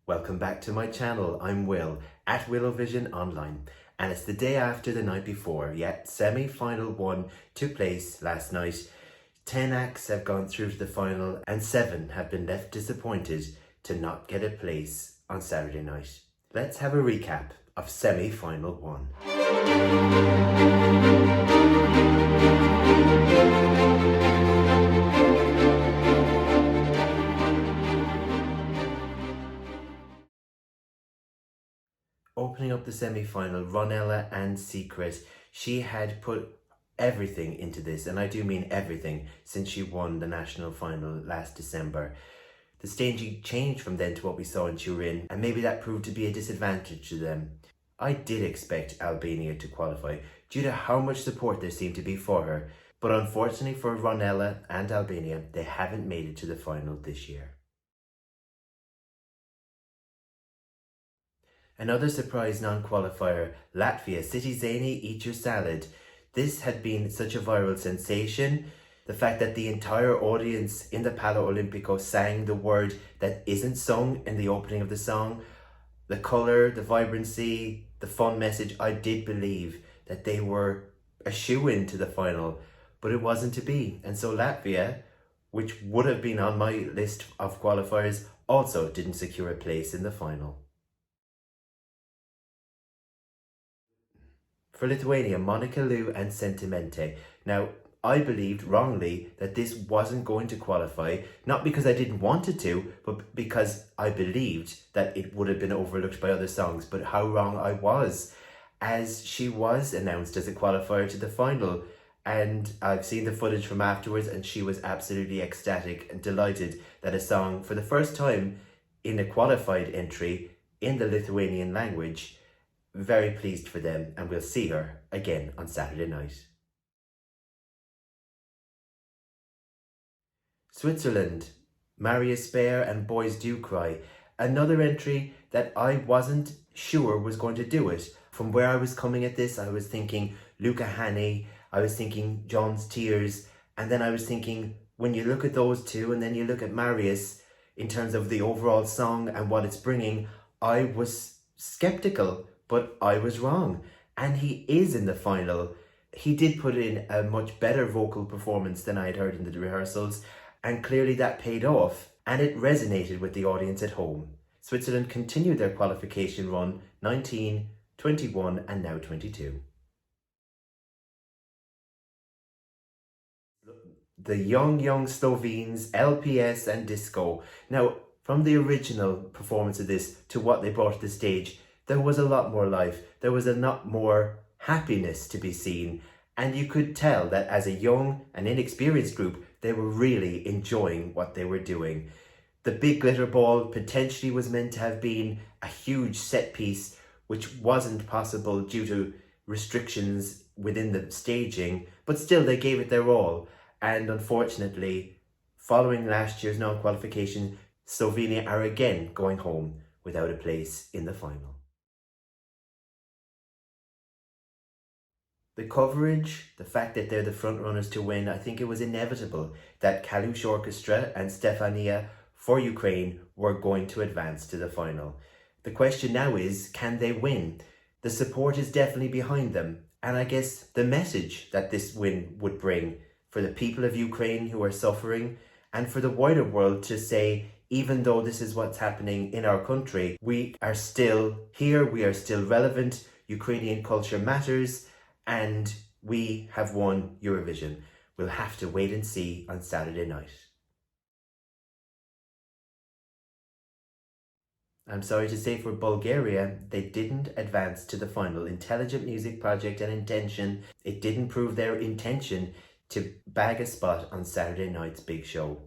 Welcome back to my channel. I'm Will at Eurovision Online, and it's the day after the night before. Yet semi-final 1 took place last night. 10 acts have gone through to the final and 7 have been left disappointed to not get a place on Saturday night. Let's have a recap of semi-final 1. Opening up the semi-final, Ronela and Sekret. She had put everything into this, and I do mean everything, since she won the national final last December. The staging changed from then to what we saw in Turin, and maybe that proved to be a disadvantage to them. I did expect Albania to qualify, due to how much support there seemed to be for her, but unfortunately for Ronela and Albania, they haven't made it to the final this year. Another surprise non-qualifier, Latvia, Citi Zēni, Eat Your Salad. This had been such a viral sensation. The fact that the entire audience in the Pala Olimpico sang the word that isn't sung in the opening of the song. The colour, the vibrancy, the fun message, I did believe that they were a shoo-in to the final, but it wasn't to be. And so Latvia, which would have been on my list of qualifiers, also didn't secure a place in the final. For Lithuania, Monika Liu and Sentimentai. Now, I believed wrongly that this wasn't going to qualify, not because I didn't want it to, but because I believed that it would have been overlooked by other songs. But how wrong I was, as she was announced as a qualifier to the final. And I've seen the footage from afterwards, and she was absolutely ecstatic and delighted that a song, for the first time in a qualified entry in the Lithuanian language, very pleased for them, and we'll see her again on Saturday night. Switzerland, Marius Bear and Boys Do Cry. Another entry that I wasn't sure was going to do it. From where I was coming at this, I was thinking Luca Hänni, I was thinking John's Tears, and then I was thinking, when you look at those two and then you look at Marius, in terms of the overall song and what it's bringing, I was skeptical. But I was wrong, and he is in the final. He did put in a much better vocal performance than I had heard in the rehearsals, and clearly that paid off, and it resonated with the audience at home. Switzerland continued their qualification run, 19, 21 and now 22. The young Slovenes, LPS and Disko. Now, from the original performance of this to what they brought to the stage, there was a lot more life, there was a lot more happiness to be seen, and you could tell that as a young and inexperienced group, they were really enjoying what they were doing. The big glitter ball potentially was meant to have been a huge set piece, which wasn't possible due to restrictions within the staging, but still they gave it their all. And unfortunately, following last year's non-qualification, Slovenia are again going home without a place in the final. The coverage, the fact that they're the front runners to win, I think it was inevitable that Kalush Orchestra and Stefania for Ukraine were going to advance to the final. The question now is, can they win? The support is definitely behind them, and I guess the message that this win would bring for the people of Ukraine who are suffering, and for the wider world to say, even though this is what's happening in our country, we are still here, we are still relevant, Ukrainian culture matters, and we have won Eurovision. We'll have to wait and see on Saturday night. I'm sorry to say for Bulgaria, they didn't advance to the final. Intelligent Music Project and Intention, it didn't prove their intention to bag a spot on Saturday night's big show.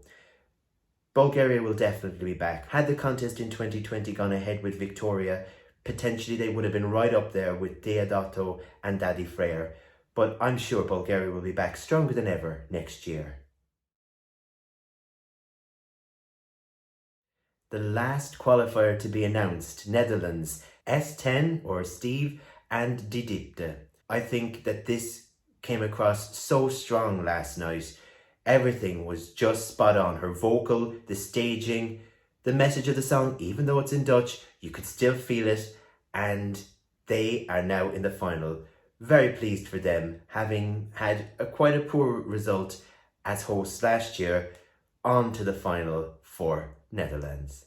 Bulgaria will definitely be back. Had the contest in 2020 gone ahead with Victoria, potentially they would have been right up there with Diepte and Daddy Freyr, but I'm sure Bulgaria will be back stronger than ever next year. The last qualifier to be announced, Netherlands, S10 or Steve and Diepte. I think that this came across so strong last night. Everything was just spot on. Her vocal, the staging, the message of the song, even though it's in Dutch, you could still feel it, and they are now in the final. Very pleased for them, having had quite a poor result as hosts last year, on to the final for Netherlands.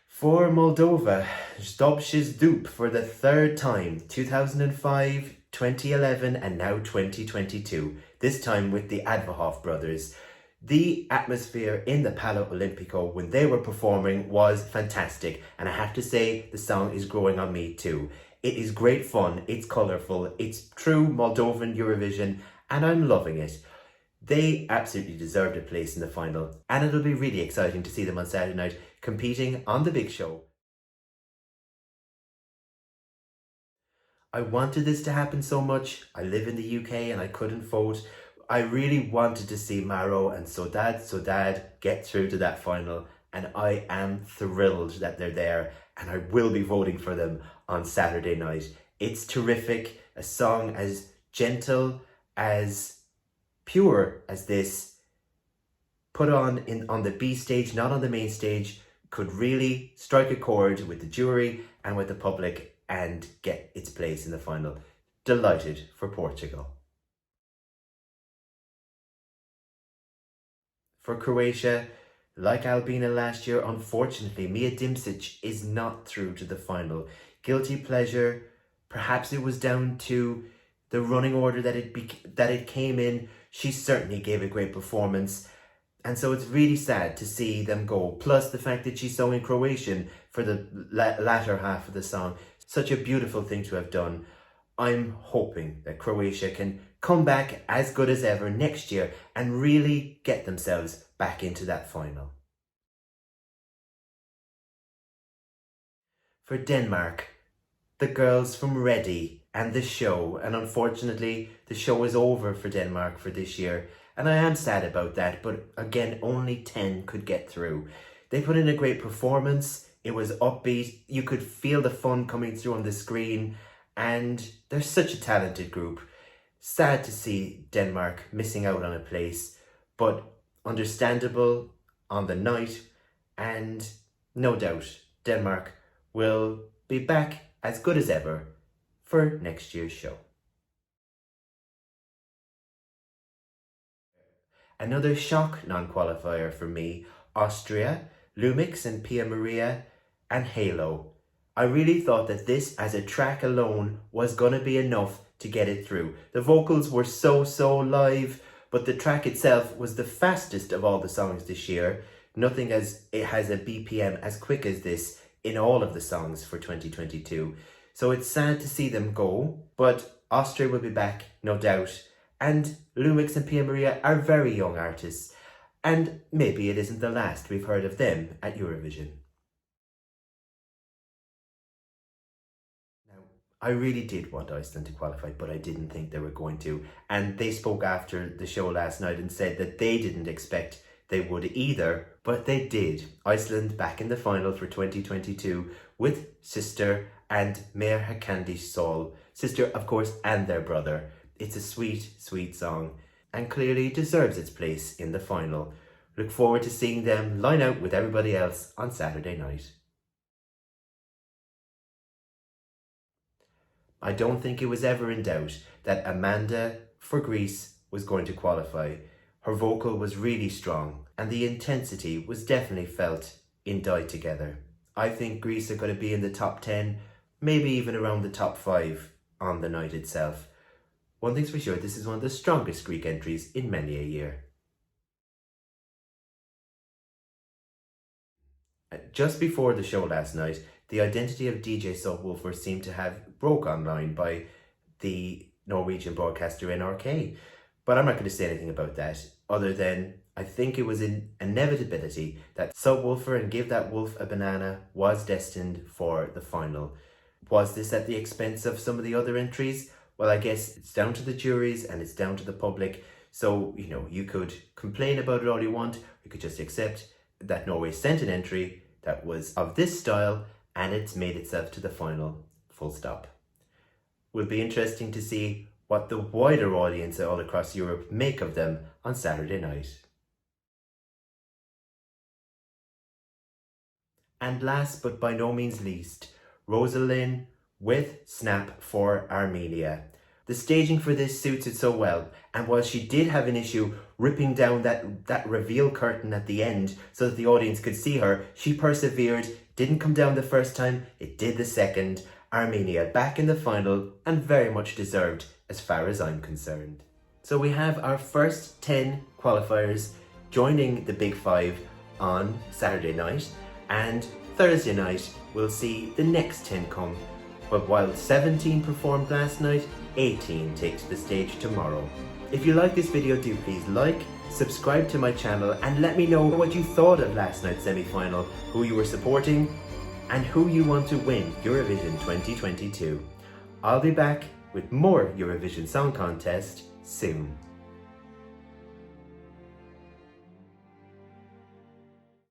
For Moldova, Zdub for the third time, 2005, 2011 and now 2022, this time with the Advahov Brothers. The atmosphere in the Pala Olimpico when they were performing was fantastic, and I have to say the song is growing on me too. It is great fun, it's colourful, it's true Moldovan Eurovision, and I'm loving it. They absolutely deserved a place in the final, and it'll be really exciting to see them on Saturday night competing on the big show. I wanted this to happen so much. I live in the UK and I couldn't vote. I really wanted to see Maro and Zdub get through to that final, and I am thrilled that they're there, and I will be voting for them on Saturday night. It's terrific, a song as gentle, as pure as this, put on the B stage, not on the main stage, could really strike a chord with the jury and with the public and get its place in the final. Delighted for Portugal. For Croatia, like Albania last year, unfortunately, Mia Dimcic is not through to the final. Guilty pleasure, perhaps it was down to the running order that it came in. She certainly gave a great performance, and so it's really sad to see them go. Plus the fact that she sang in Croatian for the latter half of the song. Such a beautiful thing to have done. I'm hoping that Croatia can come back as good as ever next year and really get themselves back into that final. For Denmark, the girls from Ready and the show, and unfortunately the show is over for Denmark for this year, and I am sad about that, but again, only 10 could get through. They put in a great performance, it was upbeat, you could feel the fun coming through on the screen, and they're such a talented group. Sad to see Denmark missing out on a place, but understandable on the night, and no doubt Denmark will be back as good as ever for next year's show. Another shock non-qualifier for me, Austria, Lumix and Pia Maria, and Halo. I really thought that this as a track alone was gonna be enough to get it through. The vocals were so live, but the track itself was the fastest of all the songs this year. Nothing as it has a BPM as quick as this in all of the songs for 2022. So it's sad to see them go, but Austria will be back, no doubt. And Lumix and Pia Maria are very young artists, and maybe it isn't the last we've heard of them at Eurovision. Now, I really did want Iceland to qualify, but I didn't think they were going to. And they spoke after the show last night and said that they didn't expect they would either, but they did. Iceland back in the final for 2022 with Sister and Með Hækkandi Sól. Sister, of course, and their brother. It's a sweet song and clearly deserves its place in the final. Look forward to seeing them line out with everybody else on Saturday night. I don't think it was ever in doubt that Amanda for Greece was going to qualify. Her vocal was really strong and the intensity was definitely felt in Die Together. I think Greece are going to be in the top 10, maybe even around the top 5 on the night itself. One thing's for sure, this is one of the strongest Greek entries in many a year. Just before the show last night, the identity of DJ Subwoofer seemed to have broke online by the Norwegian broadcaster NRK. But I'm not going to say anything about that, other than I think it was an inevitability that Subwoofer and Give That Wolf a Banana was destined for the final. Was this at the expense of some of the other entries? Well, I guess it's down to the juries and it's down to the public. So, you could complain about it all you want. You could just accept that Norway sent an entry that was of this style and it's made itself to the final. Full stop. Will be interesting to see what the wider audience all across Europe make of them on Saturday night. And last but by no means least, Rosa Linn with Snap for Armenia. The staging for this suits it so well, and while she did have an issue ripping down that reveal curtain at the end so that the audience could see her, she persevered, didn't come down the first time, it did the second. Armenia back in the final, and very much deserved as far as I'm concerned. So we have our first 10 qualifiers joining the Big Five on Saturday night, and Thursday night we'll see the next 10 come. But while 17 performed last night, 18 takes the stage tomorrow. If you like this video, do please like, subscribe to my channel, and let me know what you thought of last night's semi-final, who you were supporting, and who you want to win Eurovision 2022. I'll be back with more Eurovision Song Contest soon.